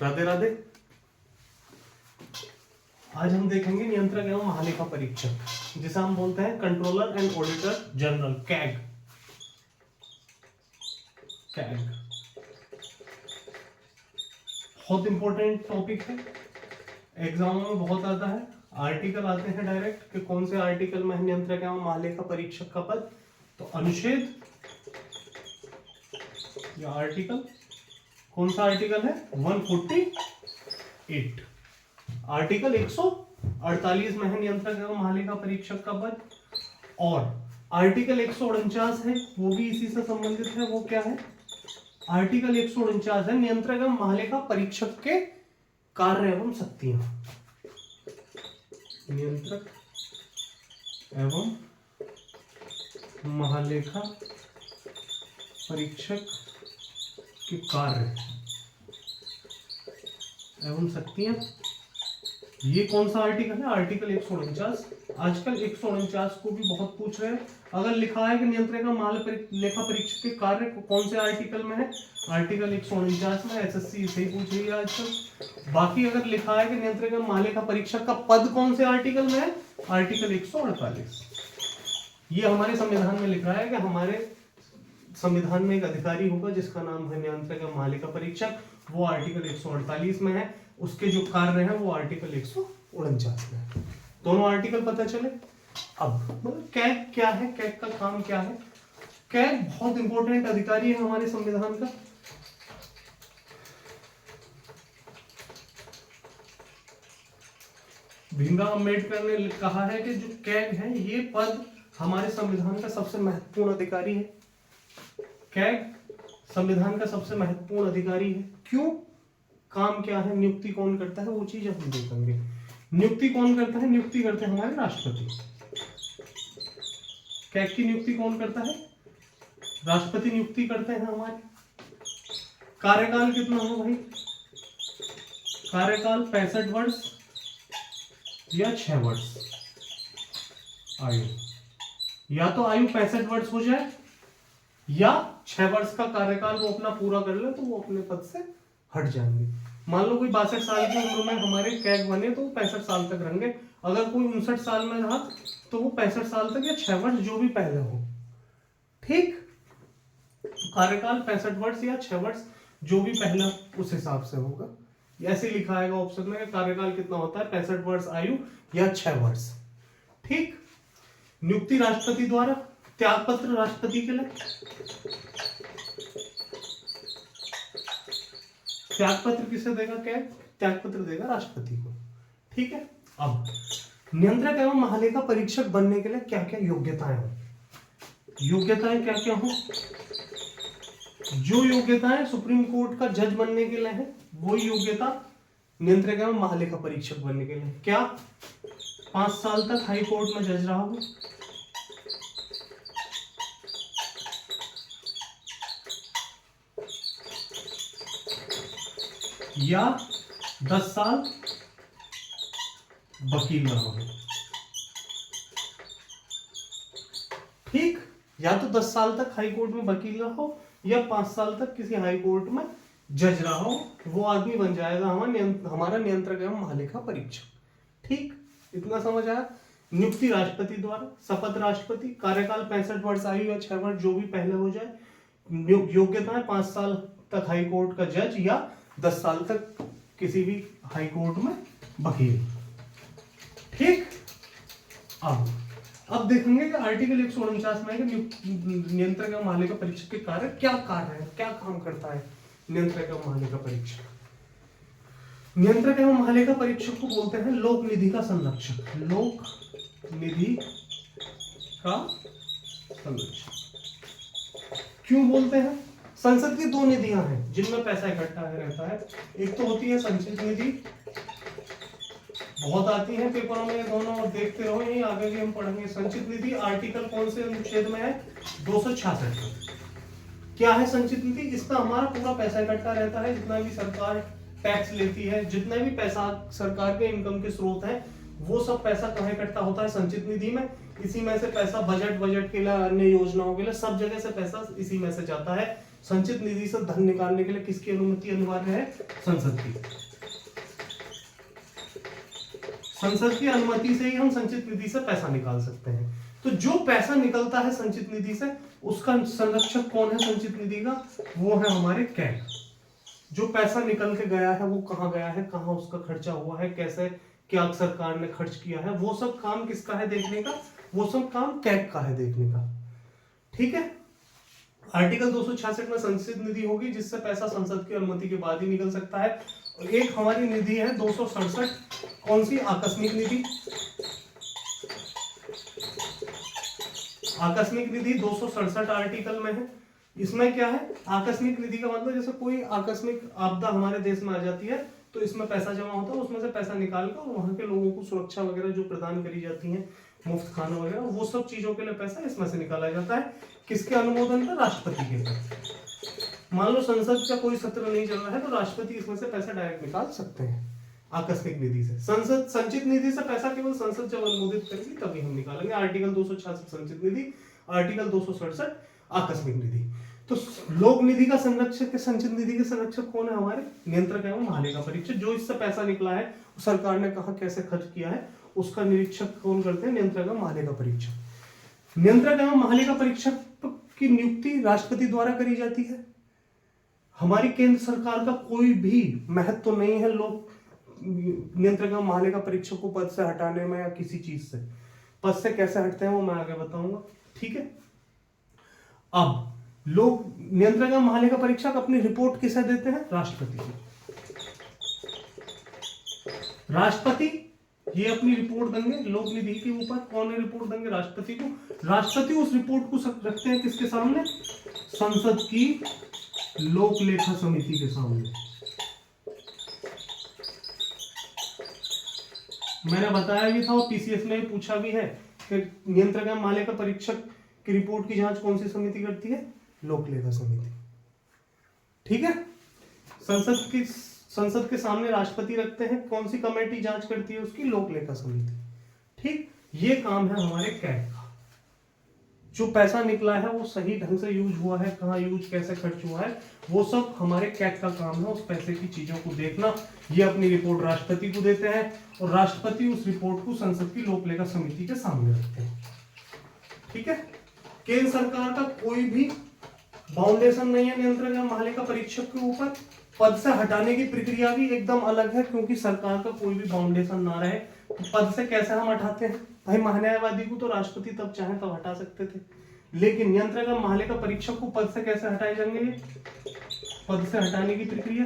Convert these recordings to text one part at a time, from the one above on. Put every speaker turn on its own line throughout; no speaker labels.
राधे राधे। आज हम देखेंगे नियंत्रक एवं महालेखा परीक्षक, जिसे हम बोलते हैं controller and auditor general, CAG. बहुत इंपॉर्टेंट टॉपिक है, एग्जाम में बहुत आता है। आर्टिकल आते हैं डायरेक्ट कि कौन से आर्टिकल में है नियंत्रक एवं महालेखा परीक्षक का पद। तो अनुच्छेद या आर्टिकल, कौन सा आर्टिकल है? 148। आर्टिकल 148 में है नियंत्रक एवं महालेखा परीक्षक का पद। और आर्टिकल 149 है, वो भी इसी से संबंधित है। वो क्या है? आर्टिकल 149 है नियंत्रक एवं महालेखा परीक्षक के कार्य एवं शक्तियां। नियंत्रक एवं महालेखा परीक्षक के कार्य एवं शक्तियां। ये कौन सा आर्टिकल है? आर्टिकल 149। आजकल 149 को भी बहुत पूछ रहे हैं। अगर लिखा है कि नियंत्रक एवं महालेखा परीक्षक के कार्य कौन से आर्टिकल में है? आर्टिकल 149 में। एसएससी इसे ही पूछ रही है आजकल। बाकी अगर लिखा है कि नियंत्रक एवं महालेखा परीक्षक का पद कौन से आर्टिकल में है? आर्टिकल 148। ये हमारे संविधान में लिखा है कि हमारे संविधान में एक अधिकारी होगा जिसका नाम है नियंत्रक एवं महालेखा परीक्षक। वो आर्टिकल 148 में है। उसके जो कार्य हैं वो आर्टिकल 149 में है। दोनों आर्टिकल पता चले। अब कैग क्या है? कैग का काम क्या है? कैग बहुत इंपॉर्टेंट अधिकारी है हमारे संविधान का। भीमराव अंबेडकर ने कहा है कि जो कैग है ये पद हमारे संविधान का सबसे महत्वपूर्ण अधिकारी है। कैग संविधान का सबसे महत्वपूर्ण अधिकारी है। क्यों? काम क्या है? नियुक्ति कौन करता है? वो चीज हम देखेंगे। नियुक्ति कौन करता है? नियुक्ति करते हैं हमारे राष्ट्रपति। कैग की नियुक्ति कौन करता है? राष्ट्रपति नियुक्ति करते हैं हमारे। कार्यकाल कितना हो भाई? कार्यकाल 65 वर्ष या 6 वर्ष आयु। या तो आयु 65 वर्ष हो जाए या 6 वर्ष का कार्यकाल वो अपना पूरा कर ले तो वो अपने पद से हट जाएंगे। मान लो कोई 62 साल की उम्र में हमारे कैग बने तो वो 65 साल तक रहेंगे। अगर कोई 59 साल में रहा तो वो 65 साल तक या 6 वर्ष जो भी पहले हो। ठीक, कार्यकाल 65 वर्ष या 6 वर्ष जो भी पहला उस हिसाब से होगा। ऐसे लिखा है ऑप्शन में कार्यकाल कितना होता है? 65 वर्ष आयु या 6 वर्ष। ठीक। नियुक्ति राष्ट्रपति द्वारा। त्यागपत्र राष्ट्रपति के लिए। त्यागपत्र किसे देगा कैग? त्यागपत्र देगा राष्ट्रपति को। ठीक है। अब नियंत्रक एवं महालेखा परीक्षक बनने के लिए क्या क्या योग्यताएं हो? योग्यताएं क्या क्या हो? जो योग्यताएं सुप्रीम कोर्ट का जज बनने के लिए है वो योग्यता नियंत्रक एवं महालेखा परीक्षक बनने के लिए। क्या? 5 साल तक हाई कोर्ट में जज रहा हो, या 10 साल वकील रहा हो। ठीक, या तो 10 साल तक हाई कोर्ट में वकील रहा हो या 5 साल तक किसी हाई कोर्ट में जज रहा हो। वो आदमी बन जाएगा हमारा नियंत्रक एवं महालेखा परीक्षक। ठीक, इतना समझ आया। नियुक्ति राष्ट्रपति द्वारा। शपथ राष्ट्रपति। कार्यकाल 65 वर्ष आयु या 6 वर्ष जो भी पहले हो जाए। योग्यताएं 5 साल तक हाई कोर्ट का जज या 10 साल तक किसी भी हाई कोर्ट में वकील। ठीक। अब देखेंगे कि आर्टिकल 149 में नियंत्रक एवं महालेखा परीक्षक के कार्य है, क्या काम करता है नियंत्रक एवं महालेखा परीक्षक। नियंत्रक एवं महालेखा परीक्षक को बोलते हैं लोक निधि का संरक्षक। लोक निधि का संरक्षक क्यों बोलते हैं? संसद की 2 निधियां हैं जिनमें पैसा इकट्ठा रहता है। एक तो होती है संचित निधि, बहुत आती है पेपरों में, दोनों देखते रहो, यही आगे भी हम पढ़ेंगे। संचित निधि आर्टिकल कौन से अनुच्छेद में है? 266। क्या है संचित निधि? इसका हमारा पूरा पैसा इकट्ठा रहता है, जितना भी सरकार टैक्स लेती है, जितना भी पैसा सरकार के इनकम के स्रोत हैं, वो सब पैसा कहाँ इकट्ठा होता है? संचित निधि में। इसी में से पैसा बजट के लिए, अन्य योजनाओं के लिए, सब जगह से पैसा इसी में से जाता है। संचित निधि से धन निकालने के लिए किसकी अनुमति अनिवार्य है? संसद की। संसद की अनुमति से ही हम संचित निधि से पैसा निकाल सकते हैं। तो जो पैसा निकलता है संचित निधि से, उसका संरक्षक कौन है संचित निधि का? वो है हमारे कैग। जो पैसा निकल के गया है वो कहाँ गया है, कहाँ उसका खर्चा हुआ है, कैसे क्या सरकार ने खर्च किया है, वो सब काम किसका है देखने का? वो सब काम कैग का है देखने का। ठीक है। आर्टिकल 266 में संचित निधि होगी जिससे पैसा संसद की अनुमति के बाद ही निकल सकता है। और एक हमारी निधि है 267, कौन सी? आकस्मिक निधि। आकस्मिक निधि 267 आर्टिकल में है। इसमें क्या है? आकस्मिक निधि का मतलब जैसे कोई आकस्मिक आपदा हमारे देश में आ जाती है तो इसमें पैसा जमा होता है, उसमें से पैसा निकाल कर वहां के लोगों को सुरक्षा वगैरह जो प्रदान करी जाती है, मुफ्त खाना वगैरह, वो सब चीजों के लिए पैसा इसमें से निकाला जाता है। किसके अनुमोदन पर? राष्ट्रपति के पर। मान लो संसद का कोई सत्र नहीं चल रहा है तो राष्ट्रपति इसमें से पैसा डायरेक्ट निकाल सकते हैं आकस्मिक निधि से। संसद संचित निधि से पैसा केवल संसद जब अनुमोदित करेगी तभी हम निकालेंगे। आर्टिकल 266 संचित निधि, आर्टिकल 267 आकस्मिक निधि। तो लोक निधि का संरक्षक के संचित निधि के संरक्षक कौन है? हमारे नियंत्रक एवं महालेखा परीक्षक। जो इससे पैसा निकला है सरकार ने कहा कैसे खर्च किया है उसका निरीक्षक कौन करते हैं? नियंत्रक एवं महालेखा परीक्षक। नियंत्रक एवं महालेखा परीक्षक की नियुक्ति राष्ट्रपति द्वारा करी जाती है। हमारी केंद्र सरकार का कोई भी महत्व तो नहीं है लोक नियंत्रक एवं महालेखा परीक्षक को पद से हटाने में या किसी चीज से। पद से कैसे हटते हैं वो मैं आगे बताऊंगा। ठीक है। अब लोग नियंत्रक एवं महालेखा परीक्षक अपनी रिपोर्ट किसे देते हैं? राष्ट्रपति को। राष्ट्रपति ये अपनी रिपोर्ट देंगे लोक निधि के ऊपर। कौन रिपोर्ट देंगे? राष्ट्रपति को। राष्ट्रपति उस रिपोर्ट को रखते हैं किसके सामने? संसद की लोक लेखा समिति के सामने। मैंने बताया भी था और पीसीएस में पूछा भी है कि नियंत्रक एवं महालेखा परीक्षक की रिपोर्ट की जांच कौन सी समिति करती है? लोक लेखा समिति। ठीक है। संसद के सामने राष्ट्रपति रखते हैं, कौन सी कमेटी जांच करती है उसकी? लोक लेखा समिति। ठीक। ये काम है हमारे कैग का। जो पैसा निकला है वो सही ढंग से यूज हुआ है, कहाँ यूज कैसे खर्च हुआ है, वो सब हमारे कैग का काम है। उस पैसे की चीजों को देखना। ये अपनी रिपोर्ट राष्ट्रपति को देते हैं और राष्ट्रपति उस रिपोर्ट को संसद की लोक लेखा समिति के सामने रखते हैं। ठीक है। केंद्र सरकार का कोई भी बाउंडेशन नहीं है नियंत्रक एवं महालेखा परीक्षक के ऊपर। पद से हटाने की प्रक्रिया भी एकदम अलग है क्योंकि सरकार का कोई भी बाउंडेशन ना रहे। तो पद से कैसे हम हटाते हैं भाई? महान्यायवादी को तो राष्ट्रपति तब चाहे तब हटा सकते थे, लेकिन नियंत्रक एवं महालेखा परीक्षक को पद से कैसे हटाए जाएंगे? पद से हटाने की प्रक्रिया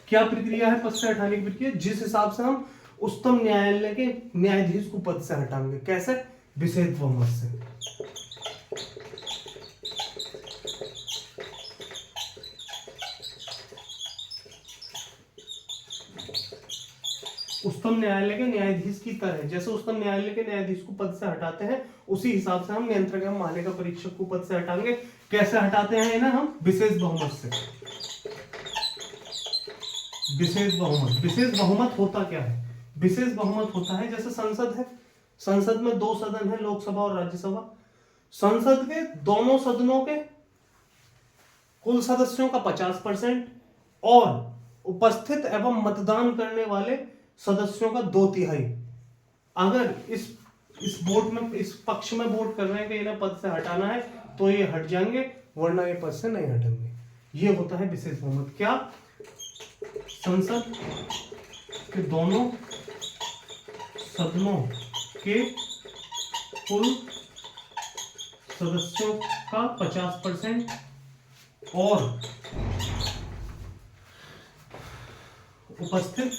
क्या प्रक्रिया है? पद से हटाने की प्रक्रिया जिस हिसाब से हम उच्चतम न्यायालय के न्यायाधीश को पद से हटाएंगे। कैसे? विशेष बहुमत से। उच्चतम न्यायालय के न्यायाधीश की तरह, जैसे उच्चतम न्यायालय के न्यायाधीश को पद से हटाते हैं उसी हिसाब से हम नियंत्रक एवं महालेखा परीक्षक को पद से हटाएंगे। कैसे हटाते हैं इन्हें हम? विशेष बहुमत से। विशेष बहुमत। विशेष बहुमत होता क्या है? विशेष बहुमत होता है जैसे संसद है, संसद में दो सदन है, लोकसभा और राज्यसभा। संसद के दोनों सदनों के कुल सदस्यों का 50% और उपस्थित एवं मतदान करने वाले सदस्यों का 2/3। अगर इस वोट में, इस पक्ष में वोट कर रहे हैं कि इन्हें पद से हटाना है तो ये हट जाएंगे, वरना ये पद से नहीं हटेंगे। ये होता है विशेष बहुमत। क्या? संसद के दोनों सदनों के कुल सदस्यों का 50% और उपस्थित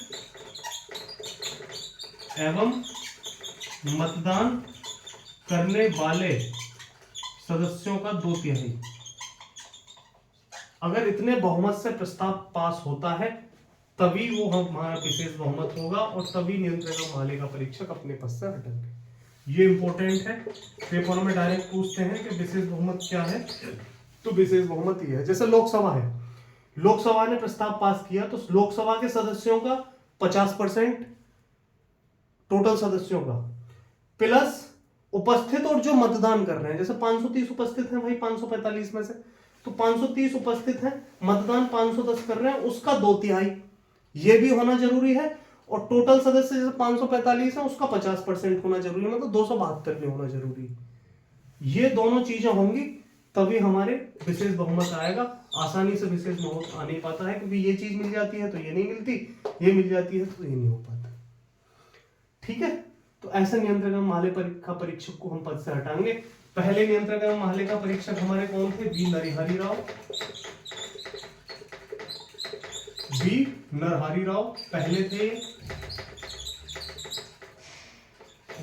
एवं मतदान करने वाले सदस्यों का 2/3। अगर इतने बहुमत से प्रस्ताव पास होता है तभी वो हमारा विशेष बहुमत होगा और तभी नियंत्रक एवं महालेखा परीक्षक अपने पद से हटेंगे। ये इंपॉर्टेंट है, पेपर में डायरेक्ट पूछते हैं कि विशेष बहुमत क्या है, तो विशेष बहुमत ये है। जैसे लोकसभा है, लोकसभा ने प्रस्ताव पास किया तो लोकसभा के सदस्यों का 50% टोटल सदस्यों का प्लस उपस्थित और जो मतदान कर रहे हैं, जैसे 530 उपस्थित हैं भाई 545 में से, तो 530 उपस्थित हैं, मतदान 510 कर रहे हैं, उसका 2/3 ये भी होना जरूरी है। और टोटल सदस्य जैसे 545 है उसका 50% होना जरूरी है, मतलब 272 भी होना जरूरी है। ये दोनों चीजें होंगी तभी हमारे विशेष बहुमत आएगा। आसानी से विशेष बहुमत आ नहीं पाता है, क्योंकि ये चीज मिल जाती है तो ये नहीं मिलती, ये मिल जाती है तो ये नहीं हो पाता। ठीक है, तो ऐसा नियंत्रक एवं माल्य का परीक्षक को हम पद से हटाएंगे। पहले नियंत्रक एवं माल्य का परीक्षक हमारे कौन थे? बी नरहरि राव। बी नरहरि राव पहले थे।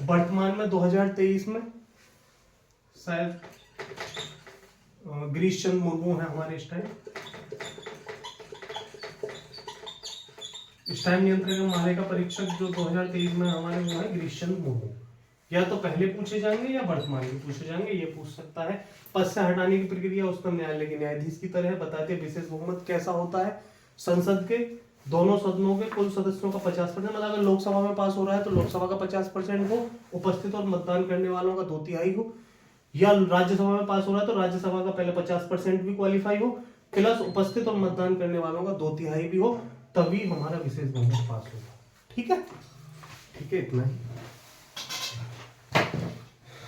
वर्तमान में 2023 में शायद गिरीश चंद्र मुर्मू है हमारे इस टाइम नियंत्रक एवं माल्य का परीक्षक जो 2023 में हमारे वो है गिरीश चंद्र मुर्मू। या तो पहले पूछे जाएंगे या वर्तमान में पूछे जाएंगे, ये पूछ सकता है। पद से हटाने की प्रक्रिया उच्चतम न्यायालय के न्यायाधीश की तरह है। बताते विशेष बहुमत कैसा होता है? संसद के दोनों सदनों के कुल सदस्यों का 50%, मतलब अगर लोकसभा में पास हो रहा है तो लोकसभा का 50% हो, उपस्थित और मतदान करने वालों का 2/3 हो, या राज्यसभा में पास हो रहा है तो राज्यसभा का पहले 50% भी क्वालिफाई हो, प्लस उपस्थित और मतदान करने वालों का 2/3 भी हो, तभी हमारा विशेष बहुमत पास होगा। ठीक है, ठीक है, इतना ही।